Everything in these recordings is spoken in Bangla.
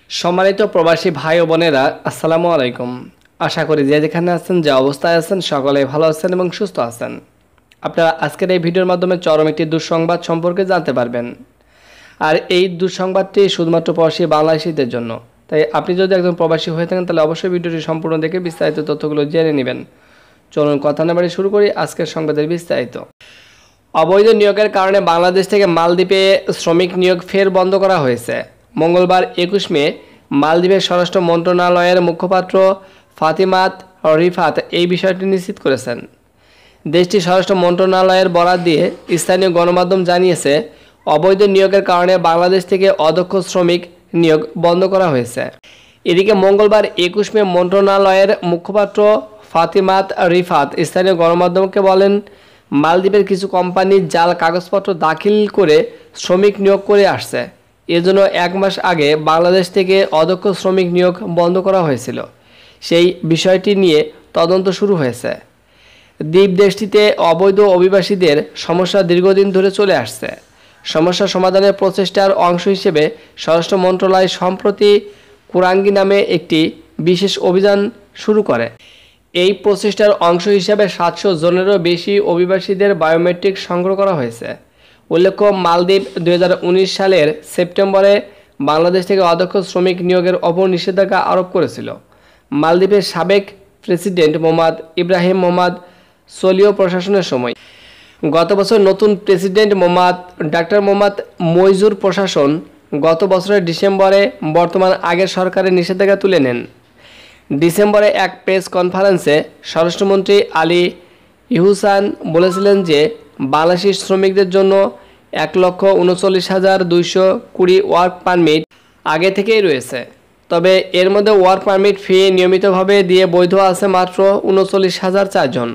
সম্মানিত প্রবাসী ভাই ও বোনেরা, আসসালামু আলাইকুম। আশা করি যে যেখানে আছেন, যে অবস্থায় আছেন, সকলে ভালো আছেন এবং সুস্থ আছেন। আপনারা আজকের এই ভিডিওর মাধ্যমে চরম একটি দুঃসংবাদ সম্পর্কে জানতে পারবেন। আর এই দুঃসংবাদটি শুধুমাত্র প্রবাসী বাংলাদেশিদের জন্য। তাই আপনি যদি একজন প্রবাসী হয়ে থাকেন তাহলে অবশ্যই ভিডিওটি সম্পূর্ণ দেখে বিস্তারিত তথ্যগুলো জেনে নেবেন। চলুন কথা না বাড়িয়ে শুরু করি আজকের সংবাদের বিস্তারিত। অবৈধ নিয়োগের কারণে বাংলাদেশ থেকে মালদ্বীপে শ্রমিক নিয়োগ ফের বন্ধ করা হয়েছে। মঙ্গলবার 21 মে মালদ্বীপের স্বরাষ্ট্র মন্ত্রণালয়ের মুখপাত্র ফাতিমাত রিফাত এই বিষয়টি নিশ্চিত করেছেন। দেশটির স্বরাষ্ট্র মন্ত্রণালয়ের বরাত দিয়ে স্থানীয় গণমাধ্যম জানিয়েছে, অবৈধ নিয়োগের কারণে বাংলাদেশ থেকে অদক্ষ শ্রমিক নিয়োগ বন্ধ করা হয়েছে। এদিকে মঙ্গলবার 21 মে মন্ত্রণালয়ের মুখপাত্র ফাতিমাত রিফাত স্থানীয় গণমাধ্যমকে বলেন, মালদ্বীপের কিছু কোম্পানি জাল কাগজপত্র দাখিল করে শ্রমিক নিয়োগ করে আসছে। এজন্য 1 মাস আগে বাংলাদেশ থেকে অদক্ষ শ্রমিক নিয়োগ বন্ধ করা হয়েছিল। সেই বিষয়টি নিয়ে তদন্ত শুরু হয়েছে। দ্বীপ দেশটিতে অবৈধ অভিবাসীদের সমস্যা দীর্ঘদিন ধরে চলে আসছে। সমস্যা সমাধানের প্রচেষ্টার অংশ হিসেবে স্বরাষ্ট্র মন্ত্রণালয় সম্প্রতি কুরাঙ্গি নামে একটি বিশেষ অভিযান শুরু করে। এই প্রচেষ্টার অংশ হিসেবে 700 জনেরও বেশি অভিবাসীদের বায়োমেট্রিক সংগ্রহ করা হয়েছে। উল্লেখ্য, মালদ্বীপ 2019 সালের সেপ্টেম্বরে বাংলাদেশ থেকে অদক্ষ শ্রমিক নিয়োগের ওপর নিষেধাজ্ঞা আরোপ করেছিল। মালদ্বীপের সাবেক প্রেসিডেন্ট মোহাম্মদ ইব্রাহিম মোহাম্মদ সোলিহ প্রশাসনের সময়। গত বছর নতুন প্রেসিডেন্ট ডাক্তার মোহাম্মদ মইজুর প্রশাসন গত বছরের ডিসেম্বরে বর্তমান আগের সরকারের নিষেধাজ্ঞা তুলে নেন। ডিসেম্বরে এক প্রেস কনফারেন্সে স্বরাষ্ট্রমন্ত্রী আলী ইহসান বলেছিলেন যে বাংলাদেশি শ্রমিকদের জন্য 1,39,220 ওয়ার্ক পারমিট আগে থেকেই রয়েছে। তবে এর মধ্যে ওয়ার্ক পারমিট ফি নিয়মিতভাবে দিয়ে বৈধ আছে মাত্র 39,004 জন।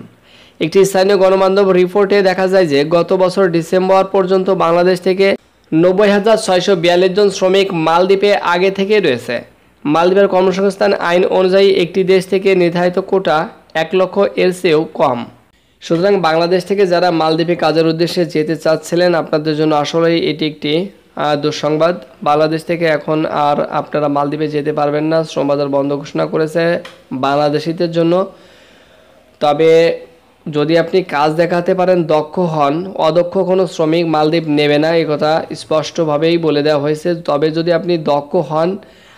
একটি স্থানীয় গণমাধ্যম রিপোর্টে দেখা যায় যে গত বছর ডিসেম্বর পর্যন্ত বাংলাদেশ থেকে 90,642 জন শ্রমিক মালদ্বীপে আগে থেকেই রয়েছে। মালদ্বীপের কর্মসংস্থান আইন অনুযায়ী একটি দেশ থেকে নির্ধারিত কোটা 1 লক্ষ এর চেয়েও কম। সুতরাং বাংলাদেশ থেকে যারা মালদ্বীপে কাজের উদ্দেশ্যে যেতে চাচ্ছিলেন, আপনাদের জন্য আসলেই এটি একটি দুঃসংবাদ। বাংলাদেশ থেকে এখন আর আপনারা মালদ্বীপে যেতে পারবেন না। শ্রম বাজার বন্ধ ঘোষণা করেছে বাংলাদেশিদের জন্য। তবে যদি আপনি কাজ দেখাতে পারেন, দক্ষ হন, অদক্ষ কোনো শ্রমিক মালদ্বীপ নেবে না, এই কথা স্পষ্টভাবেই বলে দেওয়া হয়েছে। তবে যদি আপনি দক্ষ হন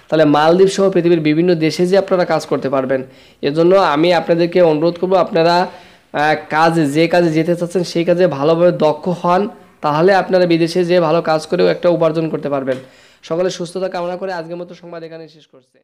তাহলে মালদ্বীপ সহ পৃথিবীর বিভিন্ন দেশে যে আপনারা কাজ করতে পারবেন। এজন্য আমি আপনাদেরকে অনুরোধ করব, আপনারা যে কাজে যেতে চাচ্ছেন সেই কাজে ভালোভাবে দক্ষ হন, তাহলে আপনারা বিদেশে যেয়ে ভালো কাজ করেও একটা উপার্জন করতে পারবেন। সকলে সুস্থতা কামনা করে আজকের মতো সংবাদ এখানে শেষ করছি।